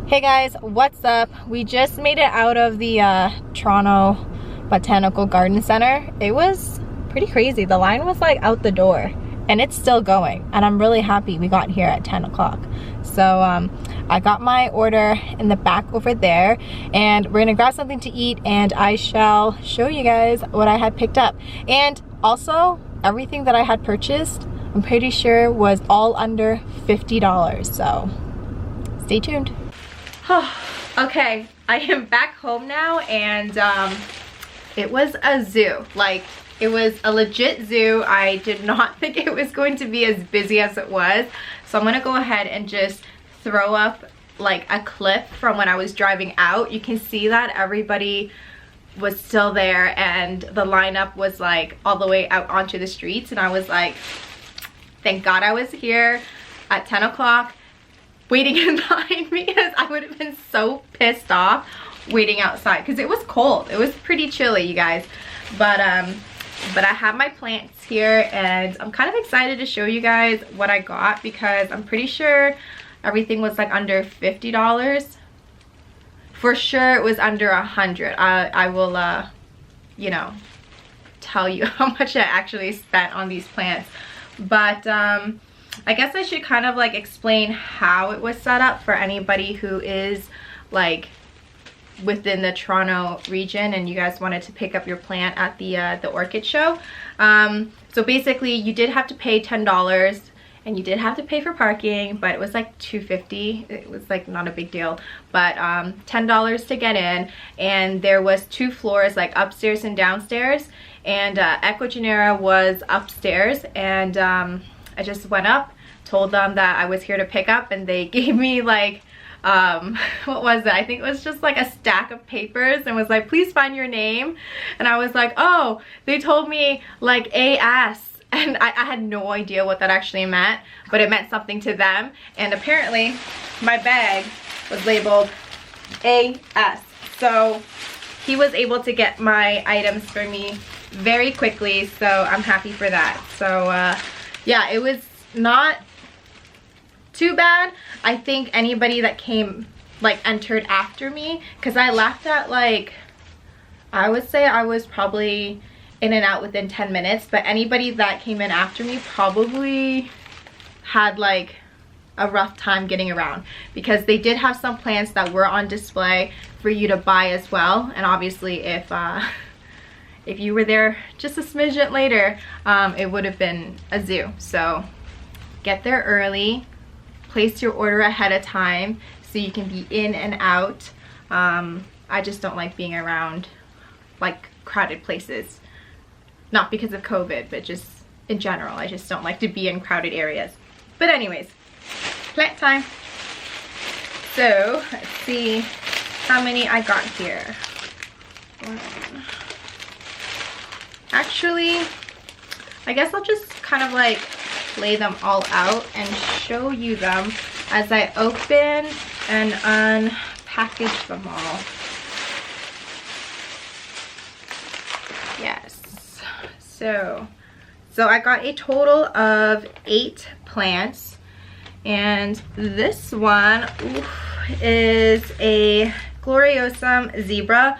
Hey guys, what's up? We just made it out of the Toronto Botanical Garden Center. It was pretty crazy. The line was like out the door and it's still going, and I'm really happy we got here at 10 o'clock. So I got my order in the back over there, and we're gonna grab something to eat and I shall show you guys what I had picked up. And also, everything that I had purchased, I'm pretty sure was all under $50, so stay tuned. Okay, I am back home now, and it was a zoo. Like, it was a legit zoo. I did not think it was going to be as busy as it was. So I'm gonna go ahead and just throw up like a clip from when I was driving out. You can see that everybody was still there and the lineup was like all the way out onto the streets, and I was like, thank God I was here at 10 o'clock waiting in line, because I would have been so pissed off waiting outside because it was cold. It was pretty chilly, you guys. But I have my plants here and I'm kind of excited to show you guys what I got, because I'm pretty sure everything was like under $50. For sure it was under 100. I will you know, tell you how much I actually spent on these plants. But I guess I should kind of like explain how it was set up for anybody who is like within the Toronto region and you guys wanted to pick up your plant at the orchid show. So basically you did have to pay $10 and you did have to pay for parking, but it was like $2.50. It was like not a big deal, but $10 to get in. And there was 2 floors, like upstairs and downstairs, and Ecuagenera was upstairs. And I just went up, told them that I was here to pick up, and they gave me like what was it? I think it was just like a stack of papers and was like, please find your name. And I was like, oh, they told me like AS, and I had no idea what that actually meant, but it meant something to them. And apparently my bag was labeled AS, so he was able to get my items for me very quickly, so I'm happy for that. So yeah, it was not too bad. I think anybody that came, like entered after me, because I left at like, I would say I was probably in and out within 10 minutes, but anybody that came in after me probably had like a rough time getting around, because they did have some plants that were on display for you to buy as well. And obviously if you were there just a smidgen later, it would have been a zoo. So get there early, place your order ahead of time so you can be in and out. I just don't like being around like crowded places. Not because of COVID, but just in general. I just don't like to be in crowded areas. But anyways, plant time. So let's see how many I got here. Actually, I guess I'll just kind of like lay them all out and show you them as I open and unpackage them all. Yes. So I got a total of 8 plants, and this one is a gloriosum zebra.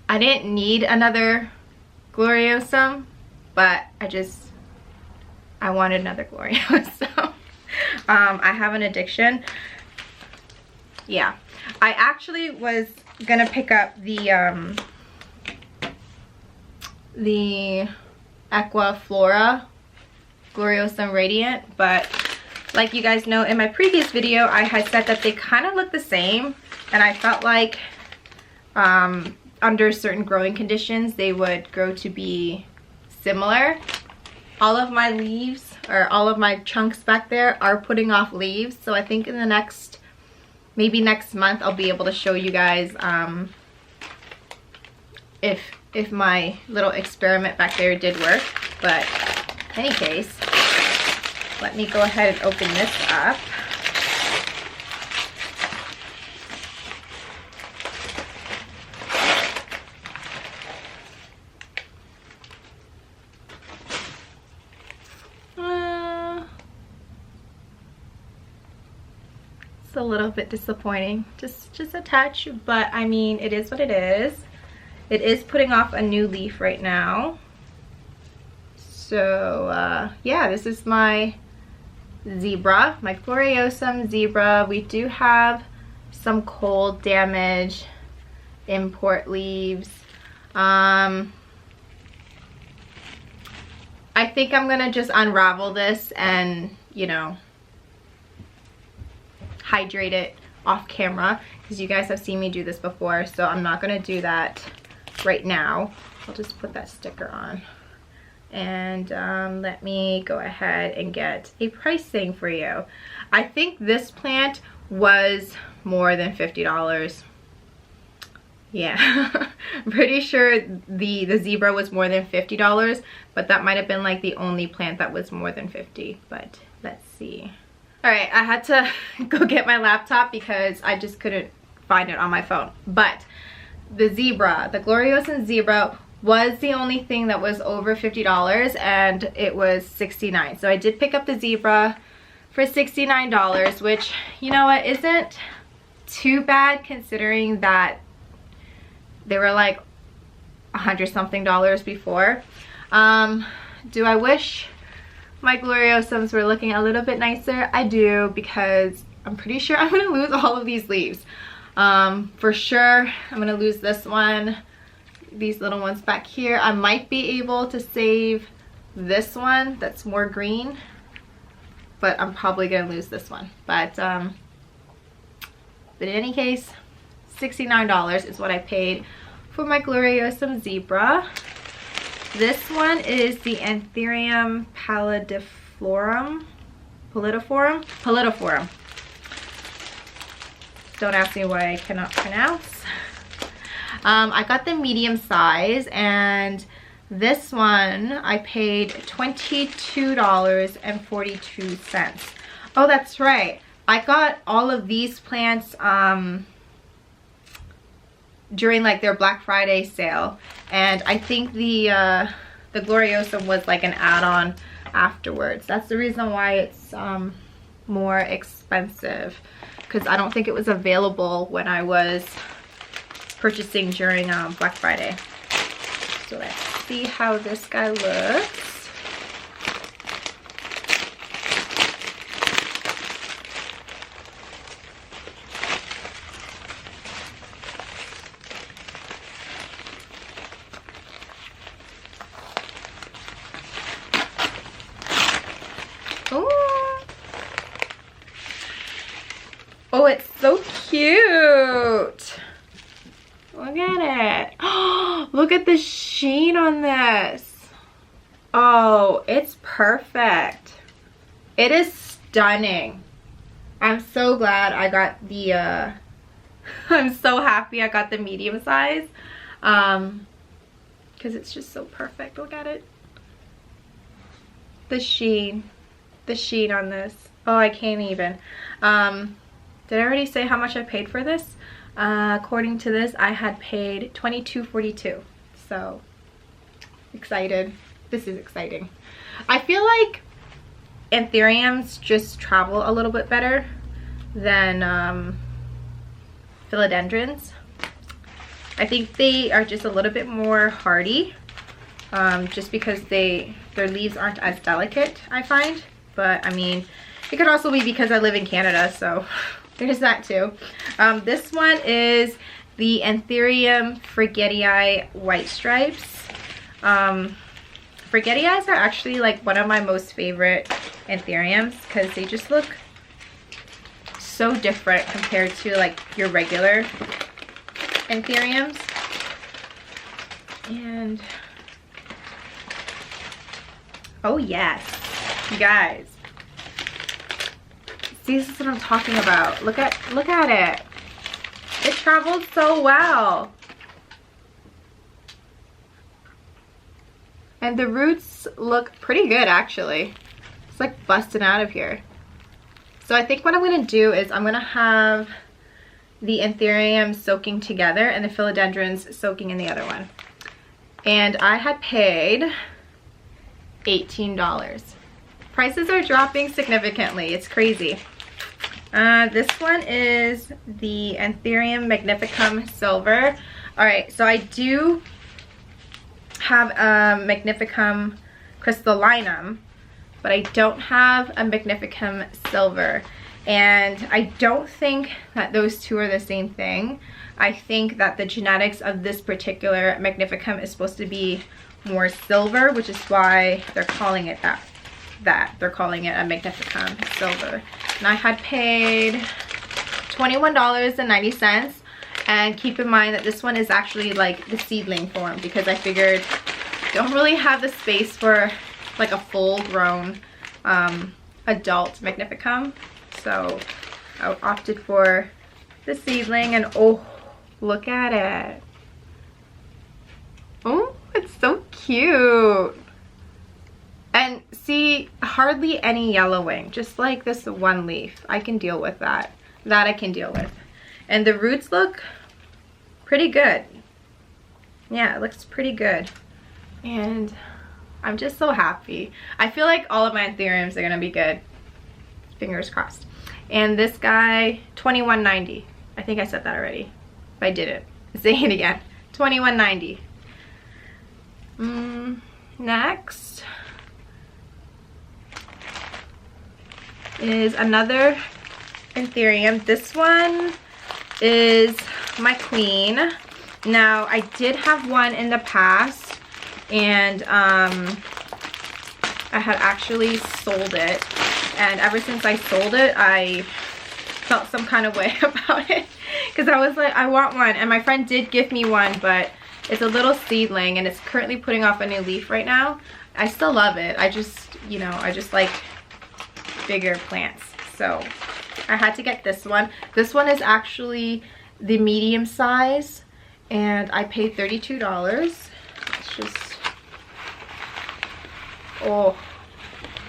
I didn't need another gloriosum, but I wanted another gloriosum. I have an addiction. Yeah, I actually was gonna pick up the Equiflora gloriosum radiant, but like you guys know, in my previous video I had said that they kind of look the same, and I felt like under certain growing conditions they would grow to be similar. All of my leaves, or all of my chunks back there, are putting off leaves, so I think in the maybe next month I'll be able to show you guys if my little experiment back there did work. But in any case, let me go ahead and open this up. a little bit disappointing, just a touch, but I mean, it is what it is. It is putting off a new leaf right now. So yeah, this is my zebra, my gloriosum zebra. We do have some cold damage, import leaves. I think I'm gonna just unravel this and, you know, hydrate it off camera, because you guys have seen me do this before, so I'm not gonna do that right now. I'll just put that sticker on. And let me go ahead and get a pricing for you. I think this plant was more than $50. Yeah, I'm pretty sure the zebra was more than $50, but that might have been like the only plant that was more than 50, but let's see. All right, I had to go get my laptop because I just couldn't find it on my phone. But the zebra, the gloriosum zebra, was the only thing that was over $50, and it was $69. So I did pick up the zebra for $69, which, you know what, isn't too bad considering that they were like $100-something before. Do I wish my gloriosums were looking a little bit nicer? I do, because I'm pretty sure I'm gonna lose all of these leaves. For sure, I'm gonna lose this one, these little ones back here. I might be able to save this one that's more green, but I'm probably gonna lose this one. But in any case, $69 is what I paid for my gloriosum zebra. This one is the Anthurium pallidiflorum. Don't ask me why I cannot pronounce. I got the medium size, and this one I paid $22.42. Oh, that's right. I got all of these plants during like their Black Friday sale, and I think the gloriosum was like an add-on afterwards. That's the reason why it's more expensive, because I don't think it was available when I was purchasing during Black Friday. So let's see how this guy looks. Oh, it's so cute. Look at it. Oh, look at the sheen on this. Oh, it's perfect. It is stunning. I'm so glad I got the, I'm so happy I got the medium size. Because it's just so perfect. Look at it. The sheen on this. Oh, I can't even. Did I already say how much I paid for this? According to this, I had paid $22.42. So excited. This is exciting. I feel like anthuriums just travel a little bit better than philodendrons. I think they are just a little bit more hardy, just because their leaves aren't as delicate, I find. But I mean, it could also be because I live in Canada, so there's that too. This one is the Anthurium forgetii white stripes. Forgetiis are actually like one of my most favorite anthuriums, because they just look so different compared to like your regular anthuriums. And oh yes, you guys, see, this is what I'm talking about. Look at it. It traveled so well. And the roots look pretty good, actually. It's like busting out of here. So I think what I'm gonna do is I'm gonna have the anthurium soaking together and the philodendrons soaking in the other one. And I had paid $18. Prices are dropping significantly. It's crazy. This one is the Anthurium magnificum silver. All right, so I do have a magnificum crystallinum, but I don't have a magnificum silver. And I don't think that those two are the same thing. I think that the genetics of this particular magnificum is supposed to be more silver, which is why they're calling it that. They're calling it a magnificum silver. And I had paid $21.90. And keep in mind that this one is actually like the seedling form, because I figured I don't really have the space for like a full grown adult magnificum. So I opted for the seedling, and oh, look at it. Oh, it's so cute. And see, hardly any yellowing, just like this one leaf. I can deal with that. That I can deal with. And the roots look pretty good. Yeah, it looks pretty good. And I'm just so happy. I feel like all of my anthuriums are gonna be good. Fingers crossed. And this guy, $21.90. I think I said that already. If I didn't, say it again. $21.90. Next is another anthurium. This one is my queen. Now I did have one in the past, and I had actually sold it, and ever since I sold it I felt some kind of way about it, because I was like, I want one. And my friend did give me one, but it's a little seedling and it's currently putting off a new leaf right now. I still love it. I just, you know, I just like bigger plants, so I had to get this one. This one is actually the medium size, and I paid $32. It's just, oh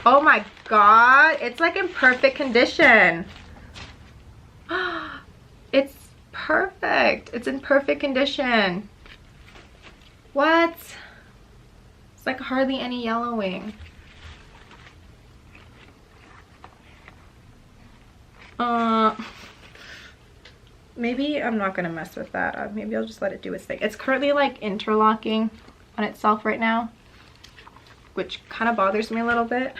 my god, it's like in perfect condition. It's perfect. It's in perfect condition. What? It's like hardly any yellowing. Maybe I'm not gonna mess with that. Maybe I'll just let it do its thing. It's currently like interlocking on itself right now, which kind of bothers me a little bit,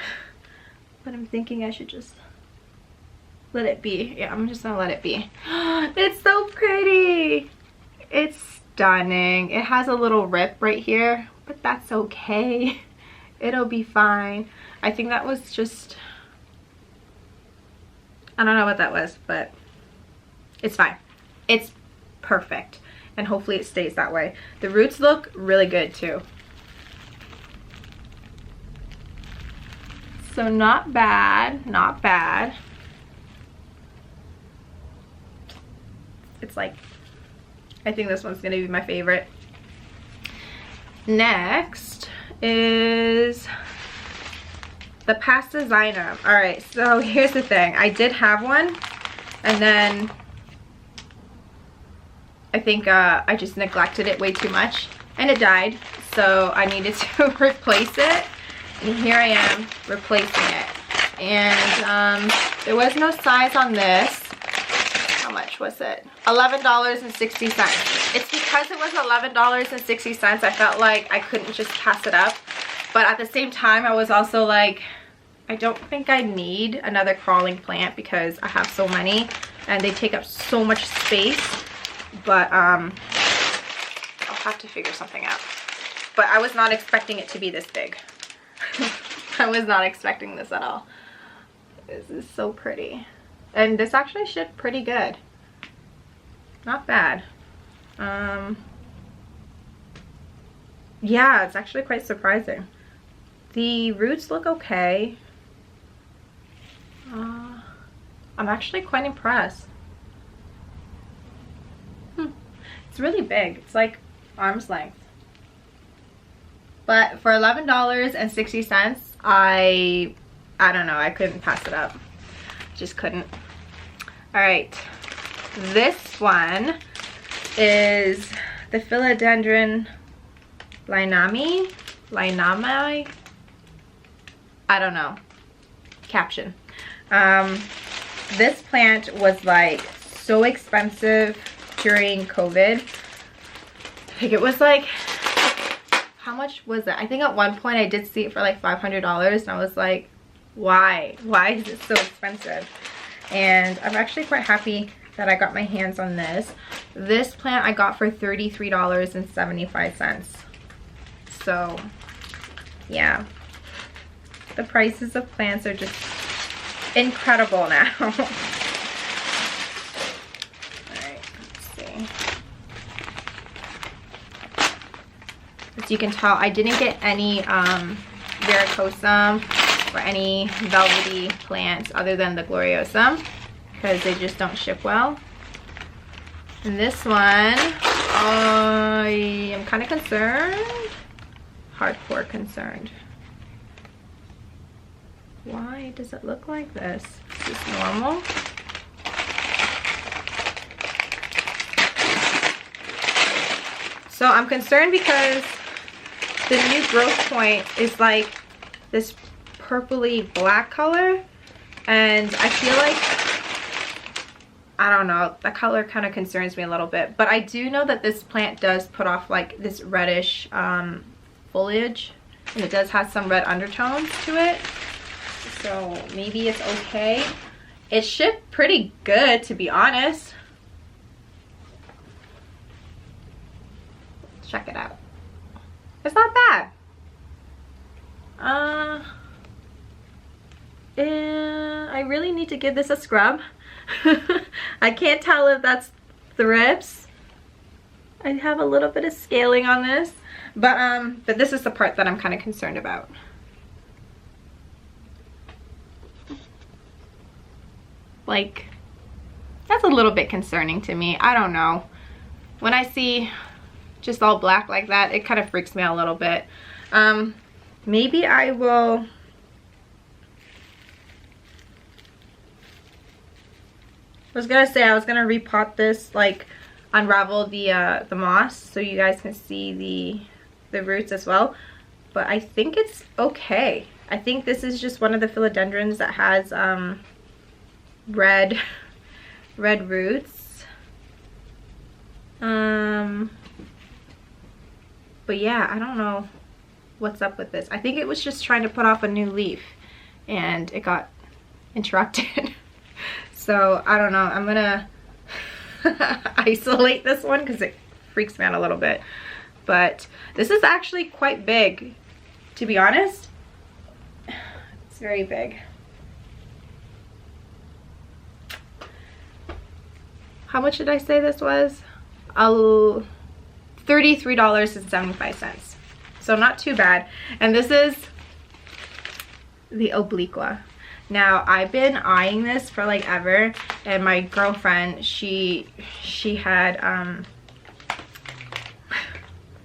but I'm thinking I should just let it be. Yeah, I'm just gonna let it be. It's so pretty. It's stunning. It has a little rip right here, but that's okay. It'll be fine. I think that was just, I don't know what that was, but it's fine. It's perfect, and hopefully it stays that way. The roots look really good too. So not bad, not bad. It's like, I think this one's gonna be my favorite. Next is the pastazanum. All right, so here's the thing. I did have one, and then I think I just neglected it way too much, and it died. So I needed to replace it, and here I am replacing it. And there was no size on this. How much was it? $11.60. It's because it was $11.60 I felt like I couldn't just pass it up. But at the same time, I was also like, I don't think I need another crawling plant because I have so many and they take up so much space. But I'll have to figure something out. But I was not expecting it to be this big. I was not expecting this at all. This is so pretty. And this actually should pretty good. Not bad. Yeah, it's actually quite surprising. The roots look okay. I'm actually quite impressed. It's really big. It's like arm's length. But for $11.60, I don't know, I couldn't pass it up. Just couldn't. All right, this one is the Philodendron lynamii. I don't know. Caption. this plant was like so expensive during COVID. I think it was like, how much was it? I think at one point I did see it for like $500 and I was like, why is it so expensive? And I'm actually quite happy that I got my hands on this. This plant I got for $33.75. So yeah, the prices of plants are just incredible now. All right, let's see. As you can tell, I didn't get any warocqueanum or any velvety plants other than the gloriosum because they just don't ship well. And this one, I am kind of concerned. Hardcore concerned. Why does it look like this? Is this normal? So I'm concerned because the new growth point is like this purpley black color, and I feel like, I don't know, the color kind of concerns me a little bit. But I do know that this plant does put off like this reddish foliage, and it does have some red undertones to it, so maybe it's okay. It shipped pretty good, to be honest. Let's check it out. It's not bad. I really need to give this a scrub. I can't tell if that's thrips. I have a little bit of scaling on this, but this is the part that I'm kind of concerned about. Like, that's a little bit concerning to me. I don't know. When I see just all black like that, it kind of freaks me out a little bit. Maybe I will... I was gonna say I was gonna repot this, like unravel the moss so you guys can see the roots as well, but I think it's okay. I think this is just one of the philodendrons that has red roots. But yeah, I don't know what's up with this. I think it was just trying to put off a new leaf and it got interrupted. So I don't know, I'm gonna isolate this one because it freaks me out a little bit. But this is actually quite big, to be honest. It's very big. How much did I say this was? $33.75. So not too bad. And this is the obliqua. Now, I've been eyeing this for like ever, and my girlfriend, she had,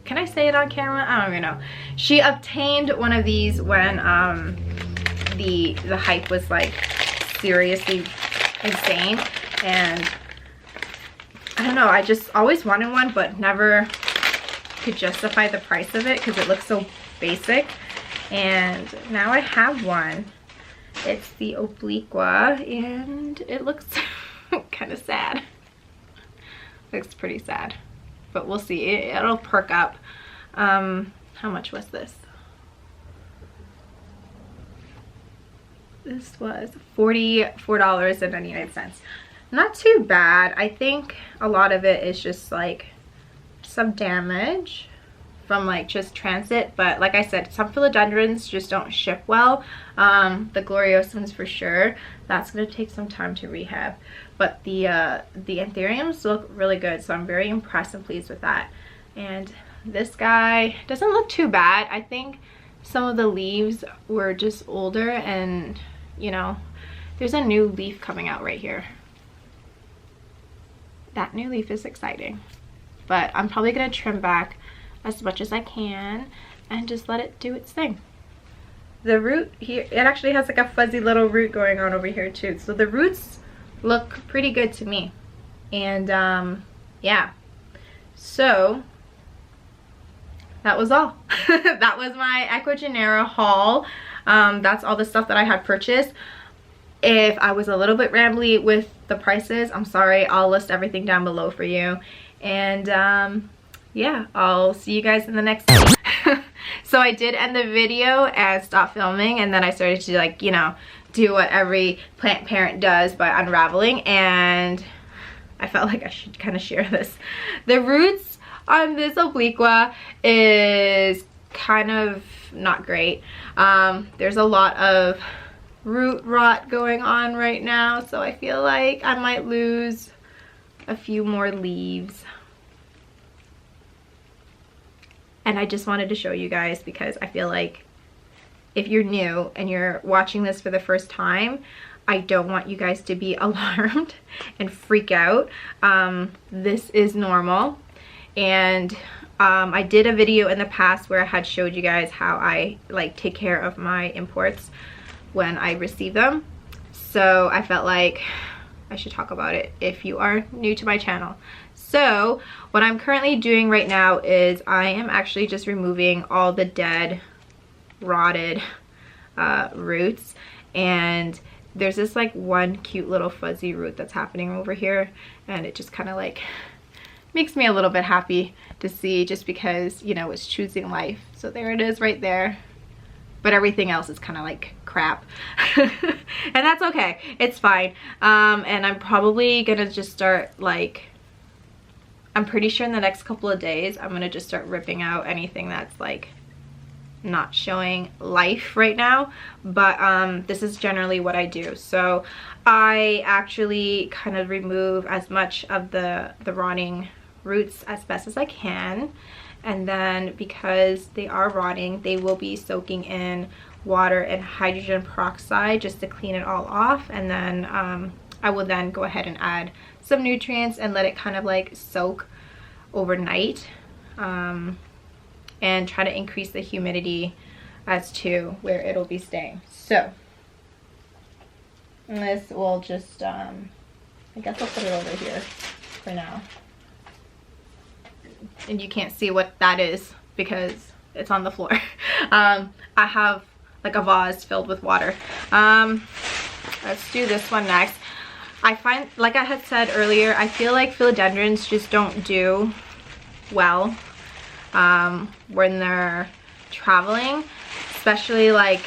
can I say it on camera? I don't even know. She obtained one of these when the hype was like seriously insane, and I don't know, I just always wanted one but never could justify the price of it because it looks so basic, and now I have one. It's the obliqua, and it looks kind of sad. Looks pretty sad, but we'll see. It'll perk up. How much was this? This was $44.99. Not too bad. I think a lot of it is just like some damage from like just transit, but like I said, some philodendrons just don't ship well. The gloriosums for sure, that's gonna take some time to rehab, but the anthuriums look really good, so I'm very impressed and pleased with that. And this guy doesn't look too bad. I think some of the leaves were just older, and you know, there's a new leaf coming out right here. That new leaf is exciting, but I'm probably gonna trim back as much as I can and just let it do its thing. The root here, it actually has like a fuzzy little root going on over here too, so the roots look pretty good to me. And yeah, so that was all. That was my Ecuagenera haul. That's all the stuff that I had purchased. If I was a little bit rambly with the prices, I'm sorry. I'll list everything down below for you. And yeah, I'll see you guys in the next one. So I did end the video and stop filming, and then I started to, like, you know, do what every plant parent does by unraveling, and I felt like I should kind of share this. The roots on this obliqua is kind of not great. There's a lot of root rot going on right now, so I feel like I might lose a few more leaves. And I just wanted to show you guys because I feel like if you're new and you're watching this for the first time, I don't want you guys to be alarmed and freak out. This is normal. And I did a video in the past where I had showed you guys how I like take care of my imports when I receive them. So I felt like I should talk about it if you are new to my channel. So what I'm currently doing right now is I am actually just removing all the dead, rotted roots. And there's this like one cute little fuzzy root that's happening over here, and it just kind of like makes me a little bit happy to see, just because, you know, it's choosing life. So there it is right there. But everything else is kind of like crap. And that's okay. It's fine. And I'm probably gonna just start, like, I'm pretty sure in the next couple of days I'm gonna just start ripping out anything that's like not showing life right now. But this is generally what I do. So I actually kind of remove as much of the rotting roots as best as I can. And then because they are rotting, they will be soaking in water and hydrogen peroxide just to clean it all off. And then I will then go ahead and add some nutrients and let it kind of like soak overnight, and try to increase the humidity as to where it'll be staying. So this will just I guess I'll put it over here for now, and you can't see what that is because it's on the floor. I have like a vase filled with water. Let's do this one next. I find, like I had said earlier, I feel like philodendrons just don't do well when they're traveling, especially like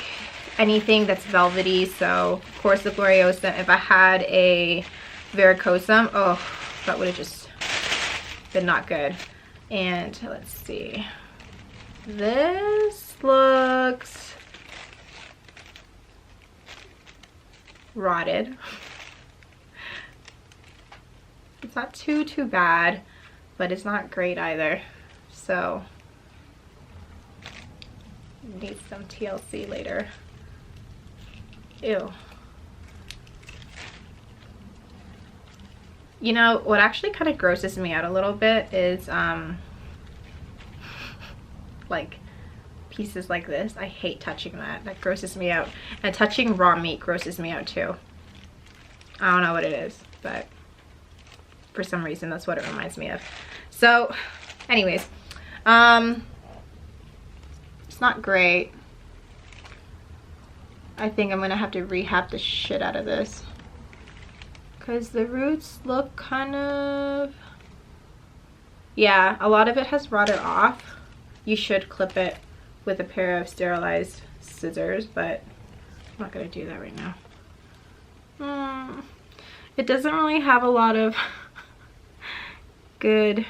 anything that's velvety. So of course the gloriosum, if I had a warocqueanum, oh, that would have just been not good. And let's see, this looks rotted. It's not too bad, but it's not great either. So need some TLC later. Ew. You know what actually kind of grosses me out a little bit is like pieces like this. I hate touching that. That grosses me out. And touching raw meat grosses me out too. I don't know what it is, but for some reason that's what it reminds me of. So anyways, it's not great. I think I'm gonna have to rehab the shit out of this because the roots look kind of, yeah, a lot of it has rotted off. You should clip it with a pair of sterilized scissors, but I'm not gonna do that right now. It doesn't really have a lot of good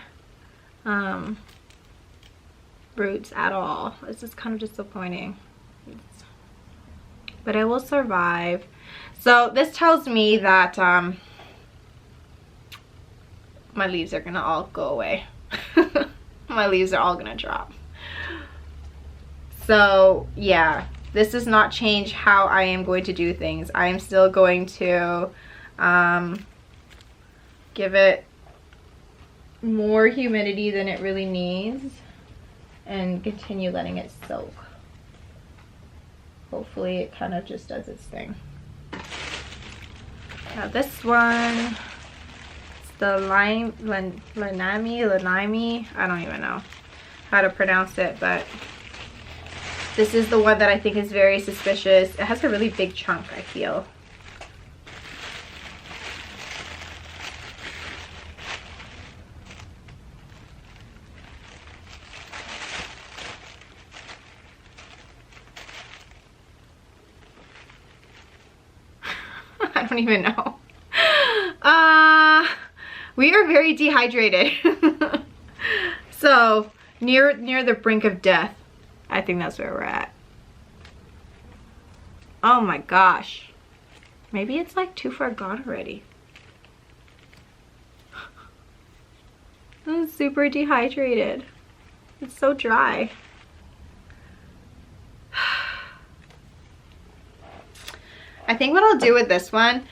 roots at all. It's just kind of disappointing, but I will survive. So this tells me that my leaves are gonna all go away. My leaves are all gonna drop. So yeah, this does not change how I am going to do things. I am still going to give it more humidity than it really needs and continue letting it soak. Hopefully it kind of just does its thing. Now this one, it's the lynamii, I don't even know how to pronounce it, but this is the one that I think is very suspicious. It has a really big chunk, I feel. don't even know. We are very dehydrated. So near the brink of death. I think that's where we're at. Oh my gosh. Maybe it's like too far gone already. I'm super dehydrated. It's so dry. I think what I'll do with this one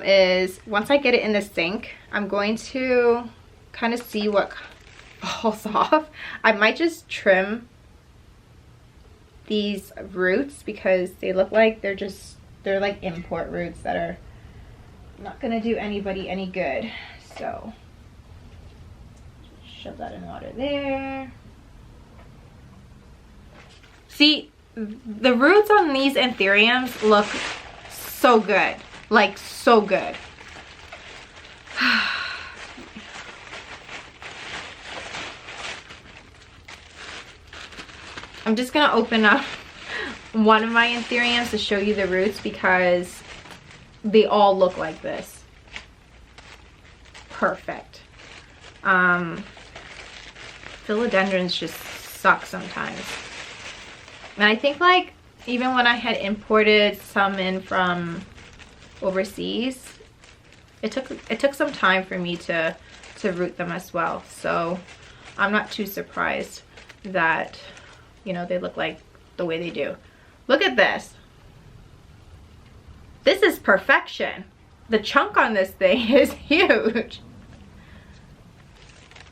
is once I get it in the sink, I'm going to kind of see what falls off. I might just trim these roots because they look like they're like import roots that are not gonna do anybody any good. So shove that in water there. See, the roots on these anthuriums look so good, like so good. I'm just gonna open up one of my anthuriums to show you the roots because they all look like this. Perfect. Philodendrons just suck sometimes. And I think like even when I had imported some in from overseas, it took some time for me to root them as well. So I'm not too surprised that, you know, they look like the way they do. Look at this. This is perfection. The chunk on this thing is huge.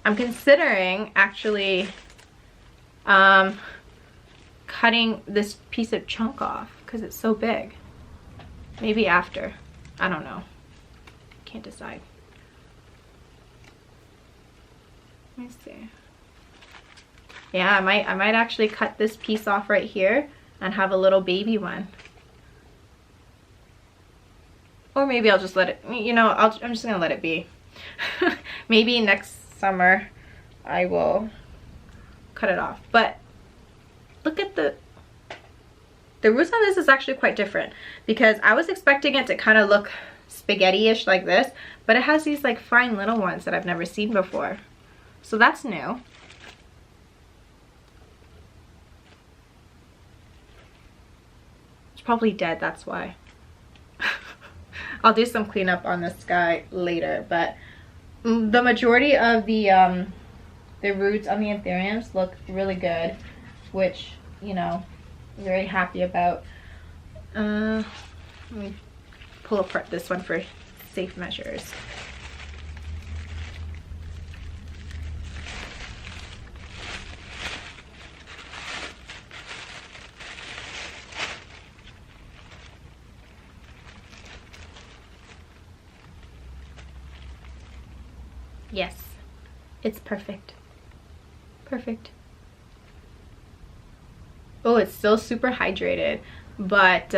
I'm considering actually cutting this piece of chunk off because it's so big. Maybe after. I don't know. Can't decide. Let me see. Yeah, I might actually cut this piece off right here and have a little baby one. Or maybe I'll just let it, you know, I'm just gonna let it be. Maybe next summer I will cut it off. But look at the roots on this is actually quite different because I was expecting it to kind of look spaghetti-ish like this, but it has these like fine little ones that I've never seen before. So that's new. It's probably dead, that's why. I'll do some cleanup on this guy later, but the majority of the roots on the anthuriums look really good, which, you know, I'm very happy about. Let me pull apart this one for safe measures. Yes, it's perfect. Perfect. Oh, it's still super hydrated, but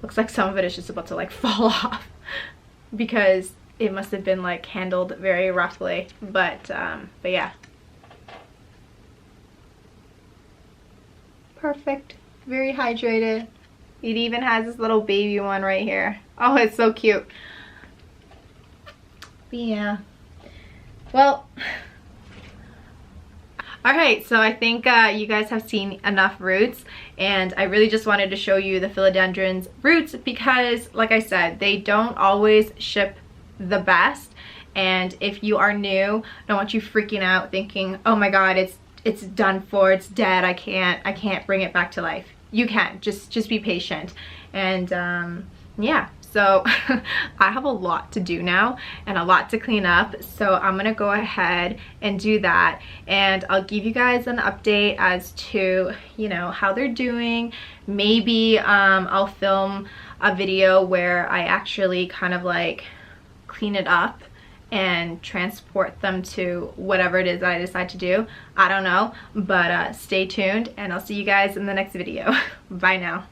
looks like some of it is just about to like fall off because it must have been like handled very roughly. But yeah. Perfect. Very hydrated. It even has this little baby one right here. Oh, it's so cute. But yeah. Well, alright, so I think you guys have seen enough roots, and I really just wanted to show you the philodendron's roots because, like I said, they don't always ship the best. And if you are new, I don't want you freaking out thinking, oh my god, it's done for, it's dead, I can't bring it back to life. You can, just be patient. And yeah. So I have a lot to do now and a lot to clean up, so I'm gonna go ahead and do that, and I'll give you guys an update as to, you know, how they're doing. Maybe I'll film a video where I actually kind of like clean it up and transport them to whatever it is that I decide to do. I don't know, but stay tuned and I'll see you guys in the next video. Bye now.